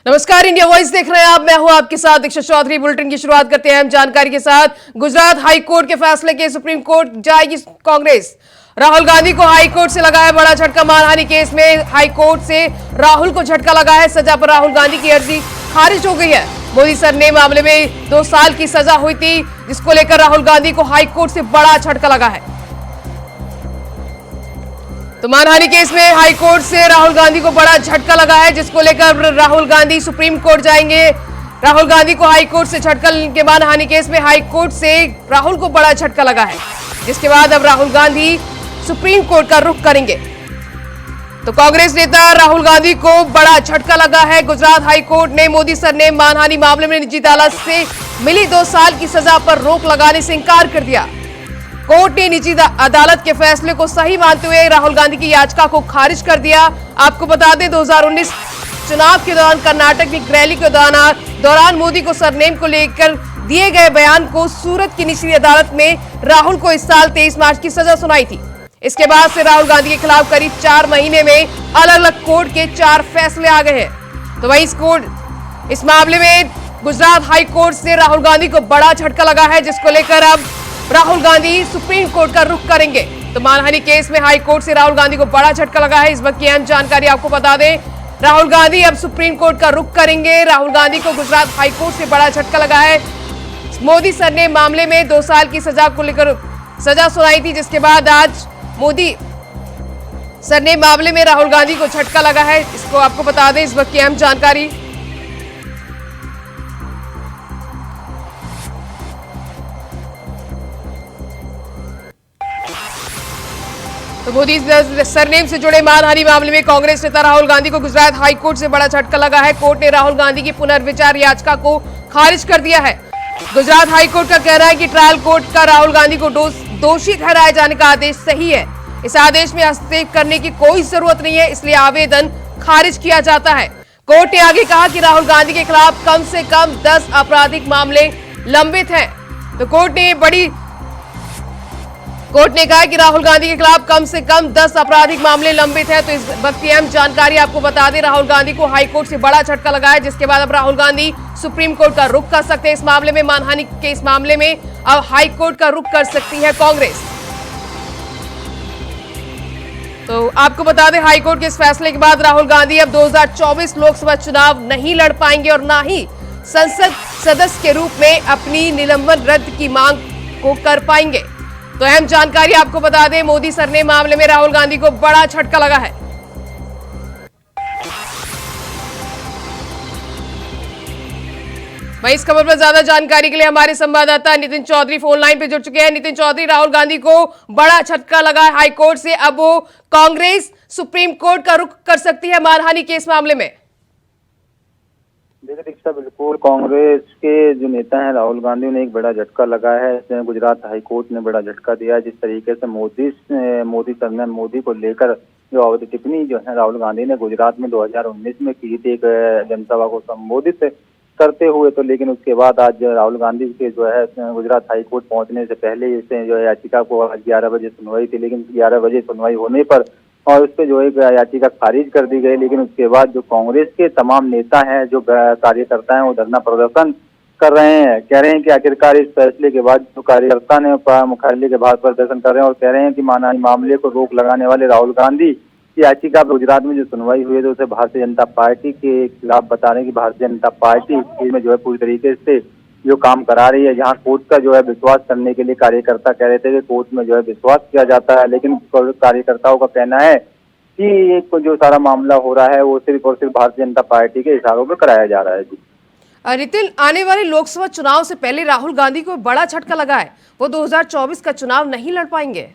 नमस्कार, India voice देख रहे हैं आप। मैं हूं आपके साथ दीक्षा चौधरी। बुलेटिन की शुरुआत करते हैं हम जानकारी के साथ। गुजरात हाई कोर्ट के फैसले के सुप्रीम कोर्ट जाएगी कांग्रेस। राहुल गांधी को हाई कोर्ट से लगा है बड़ा झटका। मानहानि केस में हाई कोर्ट से राहुल को झटका लगा है। सजा पर राहुल गांधी की अर्जी खारिज हो गई है। मोदी सर ने मामले में 2 साल की सजा हुई थी, जिसको लेकर राहुल गांधी को हाई कोर्ट से बड़ा झटका लगा है। तो मानहानि केस में हाई कोर्ट से राहुल गांधी को बड़ा झटका लगा है, जिसको लेकर राहुल गांधी सुप्रीम कोर्ट जाएंगे। राहुल गांधी को हाई कोर्ट से झटका के मानहानि केस में हाई कोर्ट से राहुल को बड़ा झटका लगा है, जिसके बाद अब राहुल गांधी सुप्रीम कोर्ट का रुख करेंगे। तो कांग्रेस नेता राहुल गांधी को बड़ा झटका लगा है। गुजरात हाई कोर्ट ने मोदी सर ने मानहानि मामले में निजी अदालत से मिली 2 साल की सजा पर रोक लगाने से इंकार कर दिया। कोर्ट ने निजी अदालत के फैसले को सही मानते हुए राहुल गांधी की याचिका को खारिज कर दिया। आपको बता दें, 2019 चुनाव के दौरान कर्नाटक की रैली के दौरान मोदी को सरनेम को लेकर दिए गए बयान को सूरत की निचली अदालत में राहुल को इस साल 23 मार्च की सजा सुनाई थी। इसके बाद से राहुल गांधी के खिलाफ करीब 4 महीने में अलग अलग कोर्ट के 4 फैसले आ गए हैं। तो वही इस मामले में गुजरात हाई कोर्ट से राहुल गांधी को बड़ा झटका लगा है, जिसको लेकर अब राहुल गांधी सुप्रीम कोर्ट का रुख करेंगे। तो मानहानि केस में हाई कोर्ट से राहुल गांधी को बड़ा झटका लगा है। इस वक्त की अहम जानकारी आपको बता दें, राहुल गांधी अब सुप्रीम कोर्ट का रुख करेंगे। राहुल गांधी को गुजरात हाई कोर्ट से बड़ा झटका लगा है। मोदी सर ने मामले में 2 साल की सजा को लेकर सजा सुनाई थी, जिसके बाद आज मोदी सर ने मामले में राहुल गांधी को झटका लगा है। इसको आपको बता दें, इस वक्त की अहम जानकारी। तो मोदी सरनेम से जुड़े मानहानि मामले में कांग्रेस नेता राहुल गांधी को गुजरात हाई कोर्ट से बड़ा झटका लगा है। कोर्ट ने राहुल गांधी की पुनर्विचार याचिका को खारिज कर दिया है। गुजरात हाई कोर्ट का कहना है कि ट्रायल कोर्ट का राहुल गांधी को दोषी ठहराए जाने का आदेश सही है। इस आदेश में हस्तक्षेप करने की कोई जरूरत नहीं है, इसलिए आवेदन खारिज किया जाता है। कोर्ट ने आगे कहा कि राहुल गांधी के खिलाफ कम से कम 10 आपराधिक मामले लंबित हैं। तो कोर्ट ने कहा कि राहुल गांधी के खिलाफ कम से कम 10 आपराधिक मामले लंबित हैं। तो इस वक्त की अहम जानकारी आपको बता दें, राहुल गांधी को हाई कोर्ट से बड़ा झटका लगा है, जिसके बाद अब राहुल गांधी सुप्रीम कोर्ट का रुख कर सकते हैं। इस मामले में मानहानि के इस मामले में अब हाई कोर्ट का रुख कर सकती है कांग्रेस। तो आपको बता दें, हाई कोर्ट के इस फैसले के बाद राहुल गांधी अब 2024 लोकसभा चुनाव नहीं लड़ पाएंगे और ना ही संसद सदस्य के रूप में अपनी निलंबन रद्द की मांग को कर पाएंगे। तो अहम जानकारी आपको बता दें, मोदी सर ने मामले में राहुल गांधी को बड़ा झटका लगा है। वहीं इस खबर पर ज्यादा जानकारी के लिए हमारे संवाददाता नितिन चौधरी फोन लाइन पे जुड़ चुके हैं। नितिन चौधरी, राहुल गांधी को बड़ा झटका लगा है हाई कोर्ट से, अब वो कांग्रेस सुप्रीम कोर्ट का रुख कर सकती है मानहानि के इस मामले में। देखिए दीक्षा, बिल्कुल कांग्रेस के जो नेता हैं राहुल गांधी, उन्हें एक बड़ा झटका लगा है। गुजरात हाई कोर्ट ने बड़ा झटका दिया है। जिस तरीके से मोदी सर ने मोदी को लेकर जो अवैध टिप्पणी जो है राहुल गांधी ने गुजरात में 2019 में की थी, एक जनसभा को संबोधित करते हुए, तो लेकिन उसके बाद आज राहुल गांधी के जो है गुजरात हाई कोर्ट पहुंचने से पहले इसे जो है याचिका को आज 11 बजे सुनवाई थी, लेकिन 11 बजे सुनवाई होने पर और उस पर जो एक याचिका खारिज कर दी गई। लेकिन उसके बाद जो कांग्रेस के तमाम नेता हैं, जो कार्यकर्ता हैं, वो धरना प्रदर्शन कर रहे हैं। कह रहे हैं कि आखिरकार इस फैसले के बाद जो कार्यकर्ता ने मुख्यालय के बाहर प्रदर्शन कर रहे हैं और कह रहे हैं कि मानहानि मामले को रोक लगाने वाले राहुल गांधी की याचिका गुजरात में जो सुनवाई हुई है, तो उसे भारतीय जनता पार्टी के खिलाफ बता रहे हैं कि भारतीय जनता पार्टी में जो है पूरी तरीके से जो काम करा रही है। जहाँ कोर्ट का जो है विश्वास करने के लिए कार्यकर्ता कह रहे थे कि कोर्ट में जो है विश्वास किया जाता है, लेकिन कार्यकर्ताओं का कहना है कि ये जो सारा मामला हो रहा है वो सिर्फ और सिर्फ भारतीय जनता पार्टी के इशारों पर कराया जा रहा है। जी नितिन, आने वाले लोकसभा चुनाव से पहले राहुल गांधी को बड़ा झटका लगा है, वो 2024 का चुनाव नहीं लड़ पाएंगे।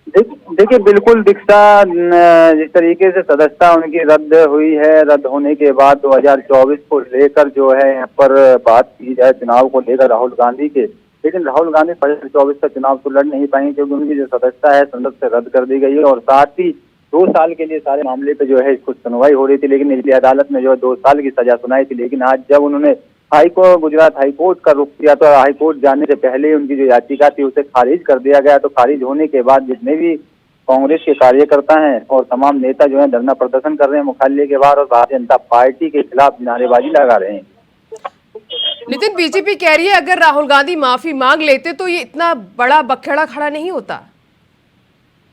देखिए बिल्कुल दीक्षा, जिस तरीके से सदस्यता उनकी रद्द हुई है, रद्द होने के बाद 2024 को लेकर जो है यहाँ पर बात की जाए चुनाव को लेकर राहुल गांधी के, लेकिन राहुल गांधी 2024 का चुनाव तो लड़ नहीं पाएंगे, क्योंकि उनकी जो सदस्यता है संसद से रद्द कर दी गई है और साथ ही 2 साल के लिए सारे मामले पे जो है इसको सुनवाई हो रही थी, लेकिन निचली अदालत ने जो है 2 साल की सजा सुनाई थी। लेकिन आज जब उन्होंने गुजरात हाई कोर्ट का रुख किया, तो हाई कोर्ट जाने से पहले उनकी जो याचिका थी उसे खारिज कर दिया गया। तो खारिज होने के बाद जितने भी कांग्रेस के कार्यकर्ता हैं और तमाम नेता जो है धरना प्रदर्शन कर रहे हैं मुख्यालय के बाहर और भारतीय जनता पार्टी के खिलाफ नारेबाजी लगा रहे हैं। नितिन, बीजेपी कह रही है अगर राहुल गांधी माफी मांग लेते तो ये इतना बड़ा बखेड़ा खड़ा नहीं होता।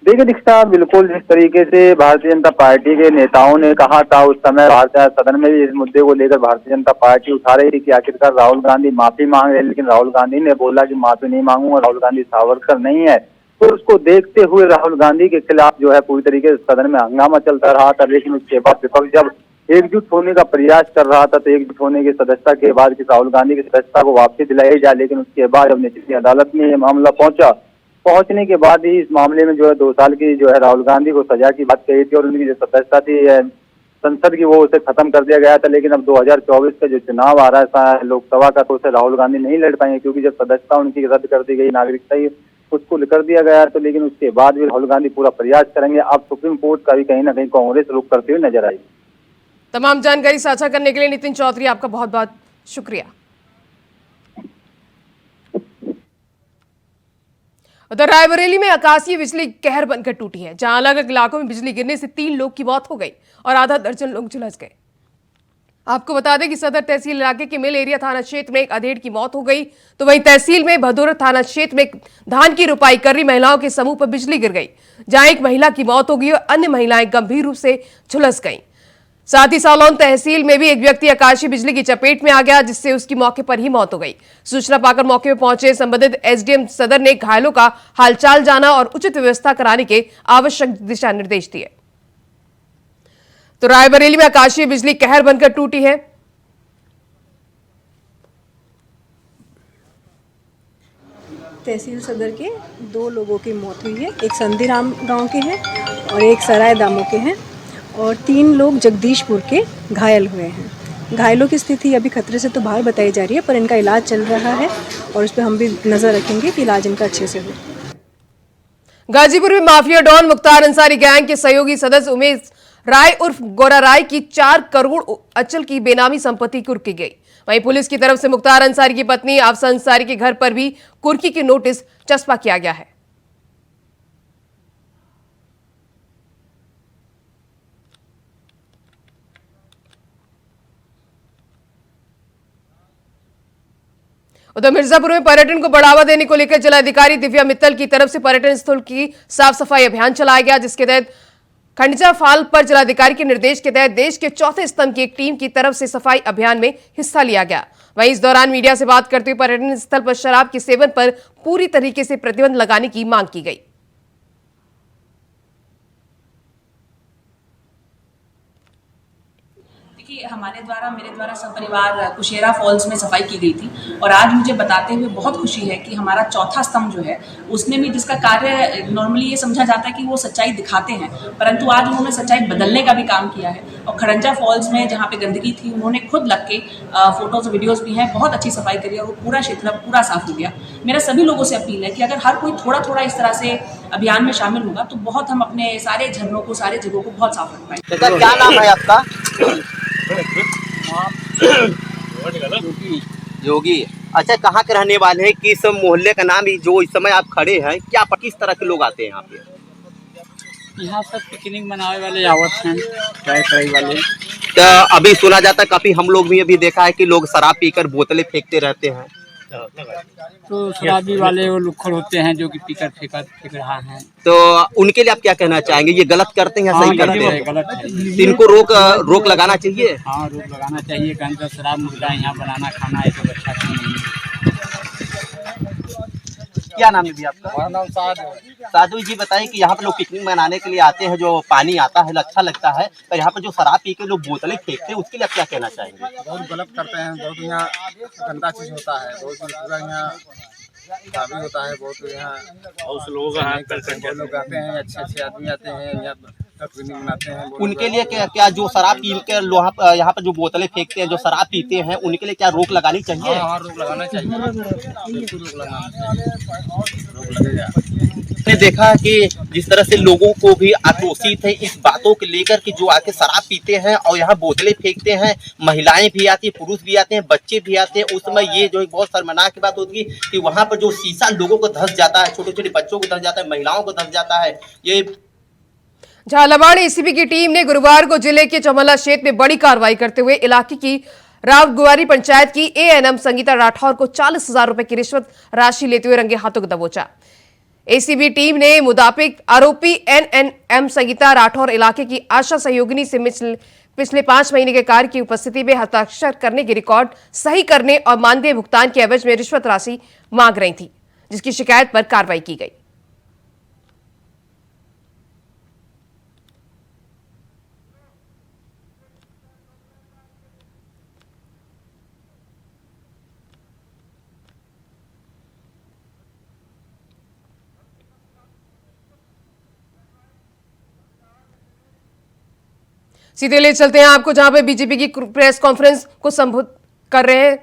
देखिए दीक्षा, बिल्कुल जिस तरीके से भारतीय जनता पार्टी के नेताओं ने कहा था उस समय भारतीय सदन में भी इस मुद्दे को लेकर भारतीय जनता पार्टी उठा रही थी कि आखिरकार राहुल गांधी माफी मांग रहे, लेकिन राहुल गांधी ने बोला कि माफी नहीं मांगूंगा, राहुल गांधी सावरकर नहीं है। तो उसको देखते हुए राहुल गांधी के खिलाफ जो है पूरी तरीके से सदन में हंगामा चलता रहा था, लेकिन उसके बाद विपक्ष जब एकजुट होने का प्रयास कर रहा था तो एकजुट होने की सदस्यता के बाद कि राहुल गांधी की सदस्यता को वापसी दिलाई जाए, लेकिन उसके बाद जब निचली अदालत में ये मामला पहुंचने के बाद ही इस मामले में जो है 2 साल की जो है राहुल गांधी को सजा की बात कही थी और उनकी जो सदस्यता थी संसद की वो उसे खत्म कर दिया गया था। लेकिन अब 2024 का जो चुनाव आ रहा है लोकसभा का, तो उसे राहुल गांधी नहीं लड़ पाएंगे क्योंकि जब सदस्यता उनकी रद्द कर दी गई, नागरिकता ही उसको कर दिया गया। तो लेकिन उसके बाद भी राहुल गांधी पूरा प्रयास करेंगे। अब सुप्रीम कोर्ट का भी कहीं ना कहीं कांग्रेस रुख करते हुए नजर आई। तमाम जानकारी साझा करने के लिए नितिन चौधरी आपका बहुत बहुत शुक्रिया। उधर रायबरेली में आकाशीय बिजली कहर बनकर टूटी है, जहां अलग अलग इलाकों में बिजली गिरने से 3 लोग की मौत हो गई और आधा दर्जन लोग झुलस गए। आपको बता दें कि सदर तहसील इलाके के मिल एरिया थाना क्षेत्र में एक अधेड़ की मौत हो गई, तो वहीं तहसील में भदौर थाना क्षेत्र में धान की रुपाई कर रही महिलाओं के समूह पर बिजली गिर गई, जहां एक महिला की मौत हो गई और अन्य महिलाएं गंभीर रूप से झुलस गईं। साथ ही सालौन तहसील में भी एक व्यक्ति आकाशीय बिजली की चपेट में आ गया, जिससे उसकी मौके पर ही मौत हो गई। सूचना पाकर मौके पर पहुंचे संबंधित एसडीएम सदर ने घायलों का हालचाल जाना और उचित व्यवस्था कराने के आवश्यक दिशा निर्देश दिए। तो रायबरेली में आकाशीय बिजली कहर बनकर टूटी है। तहसील सदर के 2 लोगों की मौत हुई है, एक संदीराम गांव के हैं और एक सराय दामो के हैं और 3 लोग जगदीशपुर के घायल हुए हैं। घायलों की स्थिति अभी खतरे से तो बाहर बताई जा रही है, पर इनका इलाज चल रहा है और उस पर हम भी नजर रखेंगे कि इलाज इनका अच्छे से हो। गाजीपुर में mafia don Mukhtar Ansari gang के सहयोगी सदस्य उमेश राय उर्फ गोरा राय की 4 करोड़ अचल की बेनामी संपत्ति कुर्की गई। वहीं पुलिस की तरफ से मुख्तार अंसारी की पत्नी आफसा अंसारी के घर पर भी कुर्की के नोटिस चस्पा किया गया है। उधर मिर्जापुर में पर्यटन को बढ़ावा देने को लेकर जिलाधिकारी दिव्या मित्तल की तरफ से पर्यटन स्थल की साफ सफाई अभियान चलाया गया, जिसके तहत खंडजा फाल पर जिलाधिकारी के निर्देश के तहत देश के चौथे स्तंभ की एक टीम की तरफ से सफाई अभियान में हिस्सा लिया गया। वहीं इस दौरान मीडिया से बात करते हुए पर्यटन स्थल पर शराब के सेवन पर पूरी तरीके से प्रतिबंध लगाने की मांग की गई। हमारे द्वारा मेरे द्वारा सब परिवार कुशेरा फॉल्स में सफाई की गई थी और आज मुझे बताते हुए बहुत खुशी है कि हमारा चौथा स्तंभ जो है उसने भी, जिसका कार्य नॉर्मली ये समझा जाता है कि वो सच्चाई दिखाते हैं, परंतु आज उन्होंने सच्चाई बदलने का भी काम किया है। और खड़ंजा फॉल्स में जहाँ पे गंदगी थी उन्होंने खुद लग के फोटोज वीडियोज भी हैं, बहुत अच्छी सफाई करी और वो पूरा क्षेत्र पूरा साफ हो गया। मेरा सभी लोगों से अपील है कि अगर हर कोई थोड़ा थोड़ा इस तरह से अभियान में शामिल होगा तो बहुत हम अपने सारे झरनों को, सारे जगहों को बहुत साफ रख पाएंगे। क्या नाम है आपका? योगी। अच्छा, कहाँ के रहने वाले हैं? किस मोहल्ले का नाम जो इस समय आप खड़े हैं, क्या किस तरह के लोग आते हैं यहाँ पे? यहाँ सब पिकनिक मनाने वाले आवत हैं, चाय कराई वाले। तो अभी सुना जाता है, काफी हम लोग भी अभी देखा है कि लोग शराब पीकर बोतलें फेंकते रहते हैं। तो शराबी वाले वो लुक्खड़ होते हैं जो कि पीकर फेंक रहा है। तो उनके लिए आप क्या कहना चाहेंगे? ये गलत करते हैं या सही करते हैं? गलत है। तो इनको रोक लगाना चाहिए। हाँ, रोक लगाना चाहिए। कहीं तो शराब मुर्गा यहाँ बनाना खाना है तो अच्छा नहीं है। क्या नाम है भी आपका? हमारा नाम साधु जी, बताएं कि यहाँ पे लोग पिकनिक मनाने के लिए आते हैं, जो पानी आता है अच्छा लगता है, पर यहाँ पे जो शराब पी के लोग बोतलें फेंकते हैं उसके लिए आप क्या कहना चाहेंगे? बहुत गलत करते हैं, बहुत यहाँ गंदा चीज होता है, बहुत यहाँ भी होता है, बहुत यहाँ लोग आते हैं, अच्छे आदमी आते हैं यहाँ पिकनिक मनाते हैं। उनके लिए क्या जो शराब पी के यहाँ पर जो बोतलें फेंकते हैं, जो शराब पीते हैं, उनके लिए क्या रोक लगानी चाहिए? हाँ, रोक लगाना चाहिए, बिल्कुल रोक लगाना चाहिए, रोक लगेगा। ने देखा कि जिस तरह से लोगों को भी आक्रोशित है इस बातों के लेकर कि जो आके शराब पीते हैं और यहाँ बोतलें फेंकते हैं, महिलाएं भी आती हैं, पुरुष भी आते हैं, बच्चे भी आते हैं। उस समय ये जो बहुत शर्मनाक की बात होती है कि वहाँ पर जो शीशा लोगों को धंस जाता है, छोटे छोटे बच्चों को धंस जाता है, महिलाओं को धंस जाता है, ये झालावाड़ एसीबी की टीम ने गुरुवार को जिले के चमला क्षेत्र में बड़ी कार्रवाई करते हुए इलाके की रावगुवारी पंचायत की एएनएम संगीता राठौर को 40,000 रुपए की रिश्वत राशि लेते हुए रंगे हाथों दबोचा। एसीबी टीम ने मुताबिक आरोपी एएनएम संगीता राठौर इलाके की आशा सहयोगिनी से पिछले 5 महीने के कार्य की उपस्थिति में हस्ताक्षर करने के रिकॉर्ड सही करने और मानदेय भुगतान के एवज में रिश्वत राशि मांग रही थी, जिसकी शिकायत पर कार्रवाई की गई। सीधे ले चलते हैं आपको जहां पे बीजेपी की प्रेस कॉन्फ्रेंस को संबोधित कर रहे हैं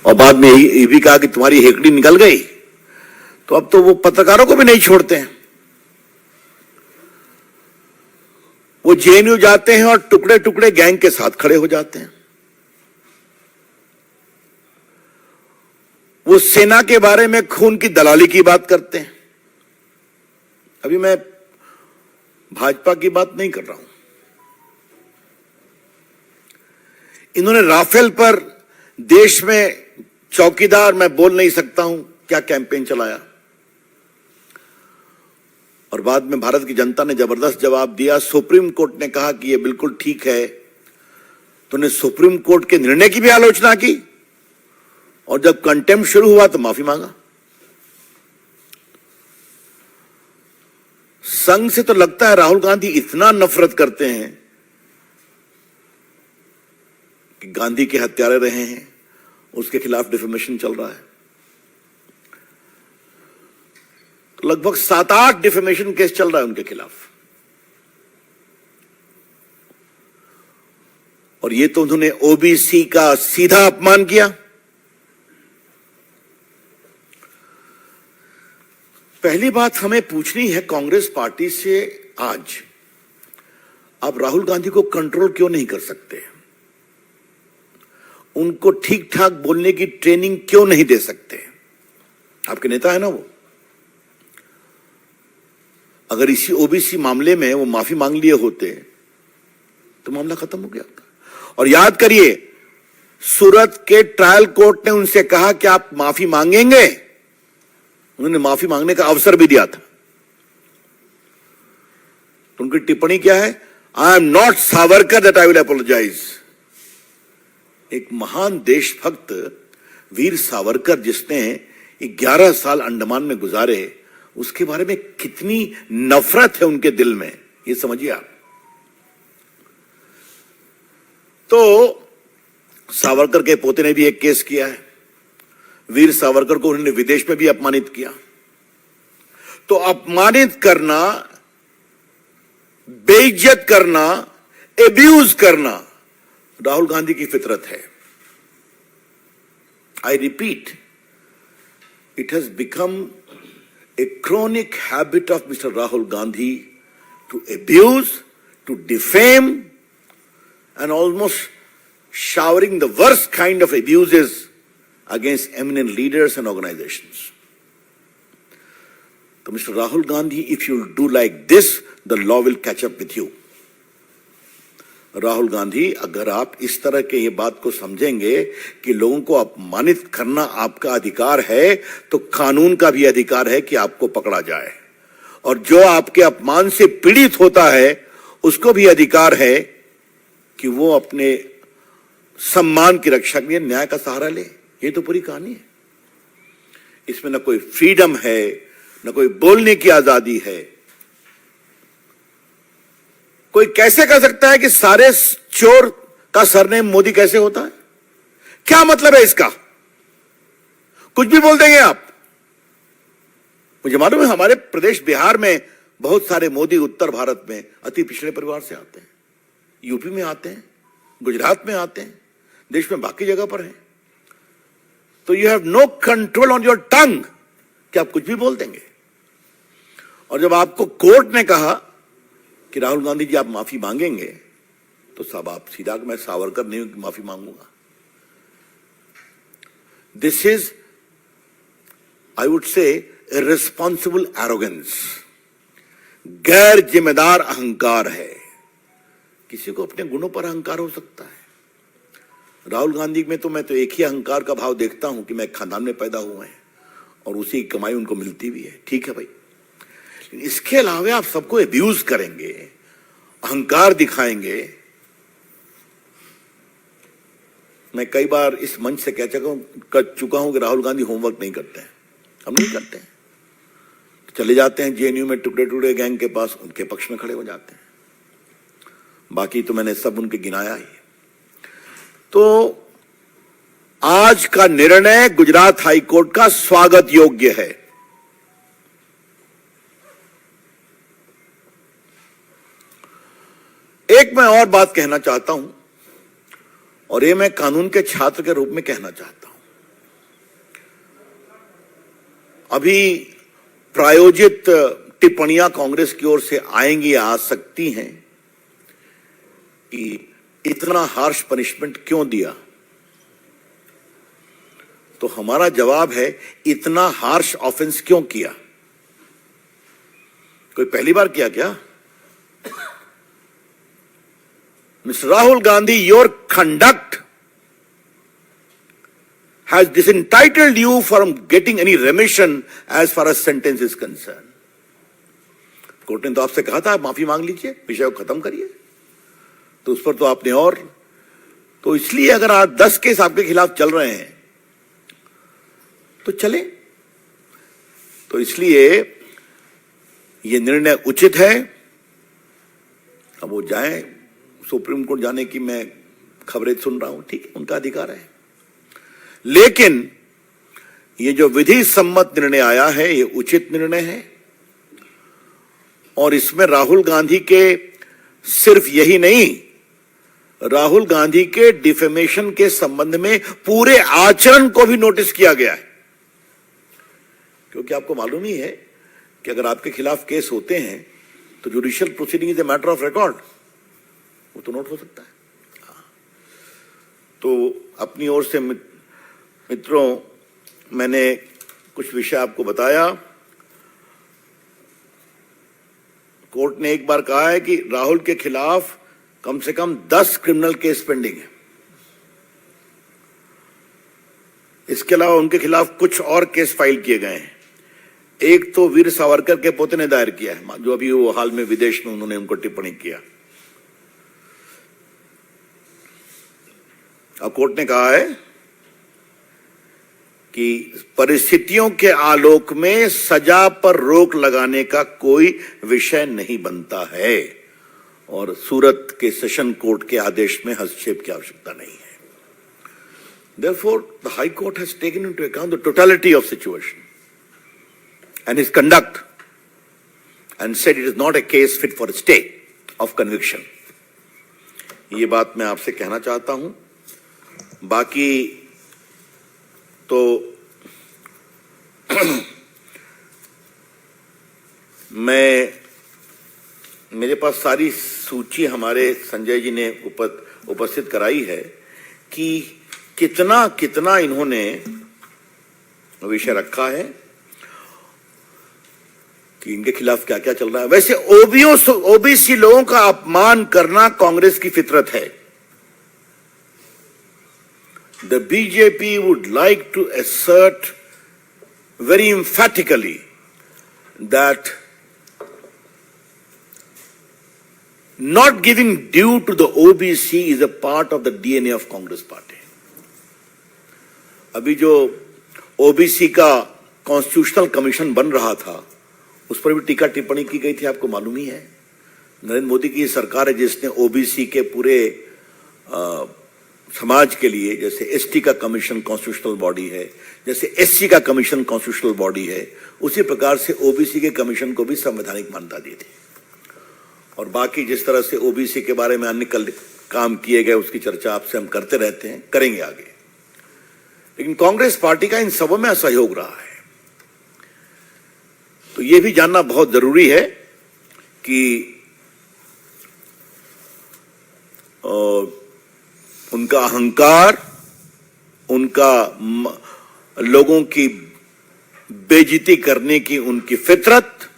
और बाद में ये भी कहा कि तुम्हारी हेकड़ी निकल गई, तो अब तो वो पत्रकारों को भी नहीं छोड़ते हैं। वो जेएनयू जाते हैं और टुकड़े टुकड़े गैंग के साथ खड़े हो जाते हैं। वो सेना के बारे में खून की दलाली की बात करते हैं। अभी मैं भाजपा की बात नहीं कर रहा हूं। इन्होंने राफेल पर देश में चौकीदार मैं बोल नहीं सकता हूं क्या कैंपेन चलाया, और बाद में भारत की जनता ने जबरदस्त जवाब दिया। सुप्रीम कोर्ट ने कहा कि यह बिल्कुल ठीक है, तो उन्होंने सुप्रीम कोर्ट के निर्णय की भी आलोचना की, और जब कंटेम्प्ट शुरू हुआ तो माफी मांगा। संघ से तो लगता है राहुल गांधी इतना नफरत करते हैं कि गांधी के हत्यारे रहे हैं, उसके खिलाफ डिफेमेशन चल रहा है। तो लगभग 7-8 डिफेमेशन केस चल रहा है उनके खिलाफ, और ये तो उन्होंने ओबीसी का सीधा अपमान किया। पहली बात हमें पूछनी है कांग्रेस पार्टी से, आज आप राहुल गांधी को कंट्रोल क्यों नहीं कर सकते? उनको ठीक ठाक बोलने की ट्रेनिंग क्यों नहीं दे सकते? आपके नेता है ना वो। अगर इसी ओबीसी मामले में वो माफी मांग लिए होते तो मामला खत्म हो गया। और याद करिए, सूरत के ट्रायल कोर्ट ने उनसे कहा कि आप माफी मांगेंगे, उन्होंने माफी मांगने का अवसर भी दिया था। तो उनकी टिप्पणी क्या है? I am not Savarkar that I will apologise. एक महान देशभक्त वीर सावरकर, जिसने 11 साल अंडमान में गुजारे, उसके बारे में कितनी नफरत है उनके दिल में, ये समझिए आप। तो सावरकर के पोते ने भी एक केस किया है। वीर सावरकर को उन्होंने विदेश में भी अपमानित किया। तो अपमानित करना, बेइज्जत करना, एब्यूज करना राहुल गांधी की फितरत है। I repeat, it has become a chronic habit of mister Rahul Gandhi to abuse, to defame, and almost showering the worst kind of abuses against eminent leaders and organizations. So Mr. Rahul Gandhi, if you do like this, the law will catch up with you. Rahul Gandhi, अगर आप इस तरह के ये बात को समझेंगे कि लोगों को अपमानित करना आपका अधिकार है, तो कानून का भी अधिकार है कि आपको पकड़ा जाए, और जो आपके अपमान से पीड़ित होता है उसको भी अधिकार है कि वो अपने सम्मान की रक्षा के लिए न्याय का सहारा ले। ये तो पूरी कहानी है। इसमें न कोई फ्रीडम है, न कोई बोलने की आजादी है। कोई कैसे कह सकता है कि सारे चोर का सरनेम मोदी कैसे होता है? क्या मतलब है इसका? कुछ भी बोल देंगे आप। मुझे मालूम है हमारे प्रदेश बिहार में बहुत सारे मोदी उत्तर भारत में अति पिछड़े परिवार से आते हैं, यूपी में आते हैं, गुजरात में आते हैं, देश में बाकी जगह पर हैं। तो you have no control on your tongue कि आप कुछ भी बोल देंगे। और जब आपको कोर्ट ने कहा कि राहुल गांधी जी आप माफी मांगेंगे, तो साहब आप सीधा, मैं सावरकर नहीं हूं कि माफी मांगूंगा। This is, I would say, irresponsible arrogance. गैर जिम्मेदार अहंकार है। किसी को अपने गुणों पर अहंकार हो सकता है। राहुल गांधी में तो मैं तो एक ही अहंकार का भाव देखता हूं कि मैं एक खानदान में पैदा हुए हैं और उसी की कमाई उनको मिलती भी है। ठीक है भाई, लेकिन इसके अलावा आप सबको अब्यूज करेंगे, अहंकार दिखाएंगे। मैं कई बार इस मंच से कह चुका हूं कि राहुल गांधी होमवर्क नहीं करते हैं। हम नहीं करते हैं, चले जाते हैं जेएनयू में टुकड़े टुकड़े गैंग के पास, उनके पक्ष में खड़े हो जाते हैं। बाकी तो मैंने सब उनके गिनाया ही। तो आज का निर्णय गुजरात हाईकोर्ट का स्वागत योग्य है। एक मैं और बात कहना चाहता हूं, और ये मैं कानून के छात्र के रूप में कहना चाहता हूं। अभी प्रायोजित टिप्पणियां कांग्रेस की ओर से आएंगी, आ सकती हैं कि इतना हार्श पनिशमेंट क्यों दिया। तो हमारा जवाब है, इतना हार्श ऑफेंस क्यों किया? कोई पहली बार किया क्या? Mr. Rahul Gandhi, your conduct has disentitled you from getting any remission as far as sentence is concerned. Court ने तो आपसे कहा था माफी मांग लीजिए, विषय को खत्म करिए, तो उस पर तो आपने और। तो इसलिए अगर आज 10 केस आपके खिलाफ चल रहे हैं तो चले। तो इसलिए यह निर्णय उचित है। अब वो जाएं, सुप्रीम कोर्ट जाने की मैं खबरें सुन रहा हूं, ठीक है, उनका अधिकार है। लेकिन ये जो विधि सम्मत निर्णय आया है, ये उचित निर्णय है। और इसमें राहुल गांधी के सिर्फ यही नहीं, राहुल गांधी के डिफेमेशन के संबंध में पूरे आचरण को भी नोटिस किया गया है। क्योंकि आपको मालूम ही है कि अगर आपके खिलाफ केस होते हैं तो judicial proceeding is a matter of record, वो तो नोट हो सकता है। तो अपनी ओर से मित्रों, मैंने कुछ विषय आपको बताया। कोर्ट ने एक बार कहा है कि राहुल के खिलाफ कम से कम 10 क्रिमिनल केस पेंडिंग है। इसके अलावा उनके खिलाफ कुछ और केस फाइल किए गए हैं। एक तो वीर सावरकर के पोते ने दायर किया है, जो अभी वो हाल में विदेश में उन्होंने उनको टिप्पणी किया। अब कोर्ट ने कहा है कि परिस्थितियों के आलोक में सजा पर रोक लगाने का कोई विषय नहीं बनता है और सूरत के सेशन कोर्ट के आदेश में हस्तक्षेप की आवश्यकता नहीं है। Therefore, the High Court has taken into account the totality of situation and his conduct and said it is not a case fit for a stay of conviction. ये बात मैं आपसे कहना चाहता हूं। बाकी तो मेरे पास सारी सूची हमारे संजय जी ने उपस्थित कराई है कि कितना कितना इन्होंने विषय रखा है कि इनके खिलाफ क्या क्या चल रहा है। वैसे ओबीसी लोगों का अपमान करना कांग्रेस की फितरत है। The BJP would like to assert very emphatically that not giving due to the OBC is a part of the DNA of Congress party. अभी जो ओबीसी का कॉन्स्टिट्यूशनल कमीशन बन रहा था, उस पर भी टीका टिप्पणी की गई थी, आपको मालूम ही है। नरेंद्र मोदी की सरकार है जिसने ओबीसी के पूरे समाज के लिए, जैसे एसटी का कमीशन कॉन्स्टिट्यूशनल बॉडी है, जैसे एससी का कमीशन कॉन्स्टिट्यूशनल बॉडी है, उसी प्रकार से ओबीसी के कमीशन को भी संवैधानिक मान्यता दी थी। और बाकी जिस तरह से ओबीसी के बारे में अन्य काम किए गए, उसकी चर्चा आपसे हम करते रहते हैं, करेंगे आगे। लेकिन कांग्रेस पार्टी का इन सबों में असहयोग रहा है। तो यह भी जानना बहुत जरूरी है कि उनका अहंकार, उनका लोगों की बेइज्जती करने की उनकी फितरत,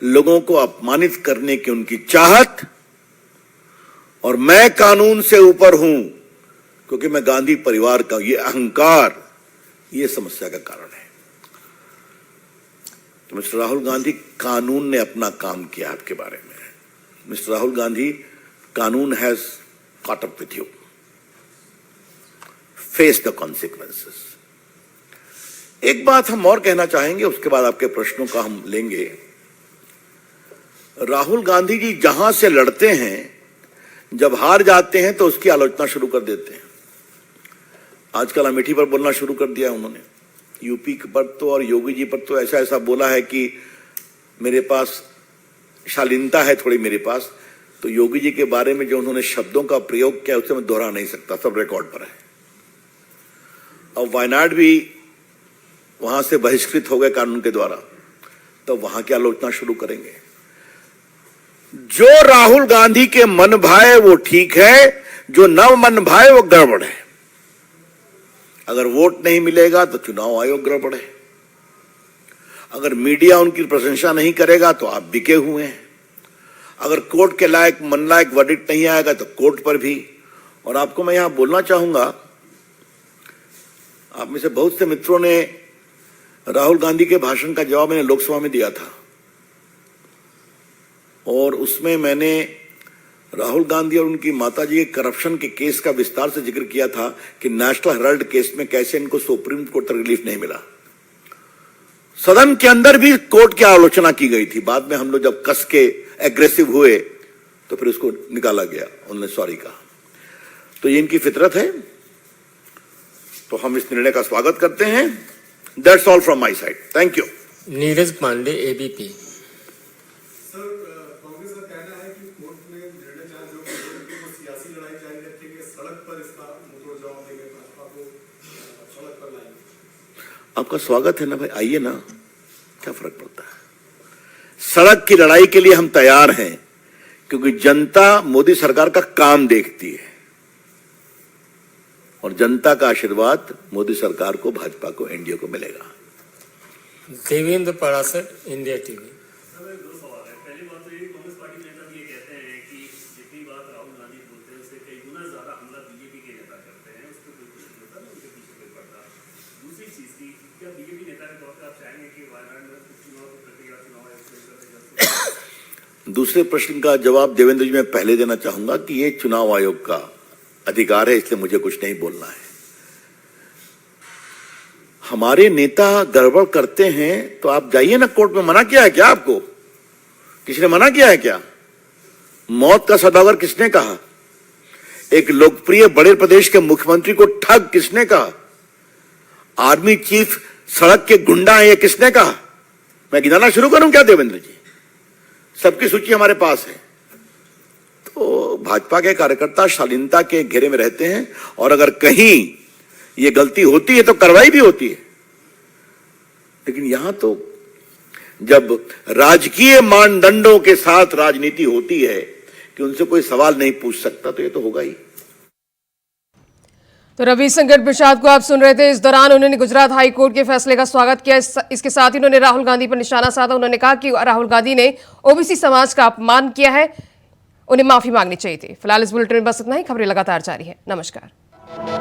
लोगों को अपमानित करने की उनकी चाहत, और मैं कानून से ऊपर हूं क्योंकि मैं गांधी परिवार का, ये अहंकार, ये समस्या का कारण है। तो मिस्टर राहुल गांधी, कानून ने अपना काम किया आपके बारे में। मिस्टर राहुल गांधी, कानून has caught up with you. Face the consequences. एक बात हम और कहना चाहेंगे, उसके बाद आपके प्रश्नों का हम लेंगे। राहुल गांधी जी जहां से लड़ते हैं, जब हार जाते हैं तो उसकी आलोचना शुरू कर देते हैं। आजकल अमेठी पर बोलना शुरू कर दिया उन्होंने। यूपी पर तो और योगी जी पर तो ऐसा ऐसा बोला है कि मेरे पास शालीनता है थोड़ी मेरे पास। तो योगी जी के बारे में जो उन्होंने शब्दों का प्रयोग किया उसे मैं दोहरा नहीं सकता, सब रिकॉर्ड पर है। और वायनाड भी वहां से बहिष्कृत हो गए कानून के द्वारा, तो वहां की आलोचना शुरू करेंगे। जो राहुल गांधी के मन भाए वो ठीक है, जो न मन भाए वो गड़बड़ है। अगर वोट नहीं मिलेगा तो चुनाव आयोग गड़बड़ है। अगर मीडिया उनकी प्रशंसा नहीं करेगा तो आप बिके हुए हैं। अगर कोर्ट के लायक मन लायक वर्डिक्ट नहीं आएगा तो कोर्ट पर भी। और आपको मैं यहां बोलना चाहूंगा, आप में से बहुत से मित्रों ने राहुल गांधी के भाषण का जवाब मैंने लोकसभा में दिया था, और उसमें मैंने राहुल गांधी और उनकी माताजी के करप्शन के केस का विस्तार से जिक्र किया था कि नेशनल हेराल्ड केस में कैसे इनको सुप्रीम कोर्ट तक रिलीफ नहीं मिला। सदन के अंदर भी कोर्ट की आलोचना की गई थी। बाद में हम लोग जब कस के एग्रेसिव हुए तो फिर उसको निकाला गया, उन्होंने सॉरी कहा। तो ये इनकी फितरत है, तो हम इस निर्णय का स्वागत करते हैं। That's all from my side, thank you. Neeraj Pandey, ABP. आपका स्वागत है ना भाई, आइए ना, क्या फर्क पड़ता है। सड़क की लड़ाई के लिए हम तैयार हैं, क्योंकि जनता मोदी सरकार का काम देखती है, और जनता का आशीर्वाद मोदी सरकार को, भाजपा को, एनडीए को मिलेगा। Devendra Parashar, India TV. दूसरे प्रश्न का जवाब देवेंद्र जी मैं पहले देना चाहूंगा कि ये चुनाव आयोग का अधिकार है, इसलिए मुझे कुछ नहीं बोलना है। हमारे नेता गड़बड़ करते हैं तो आप जाइए ना कोर्ट में। मना किया है क्या आपको? किसी ने मना किया है क्या? मौत का सौदागर किसने कहा? एक लोकप्रिय बड़े प्रदेश के मुख्यमंत्री को ठग किसने कहा? आर्मी चीफ सड़क के गुंडा है, ये किसने कहा? मैं गिनाना शुरू करूं क्या देवेंद्र जी? सबकी सूची हमारे पास है। तो भाजपा के कार्यकर्ता शालीनता के घेरे में रहते हैं, और अगर कहीं ये गलती होती है तो कार्रवाई भी होती है। लेकिन यहां तो जब राजकीय मानदंडों के साथ राजनीति होती है कि उनसे कोई सवाल नहीं पूछ सकता, तो ये तो होगा ही। तो रविशंकर प्रसाद को आप सुन रहे थे। इस दौरान उन्होंने गुजरात हाई कोर्ट के फैसले का स्वागत किया। इसके साथ ही उन्होंने राहुल गांधी पर निशाना साधा। उन्होंने कहा कि राहुल गांधी ने ओबीसी समाज का अपमान किया है, उन्हें माफी मांगनी चाहिए थी। फिलहाल इस बुलेटिन में बस इतना ही। खबरें लगातार जारी है। नमस्कार।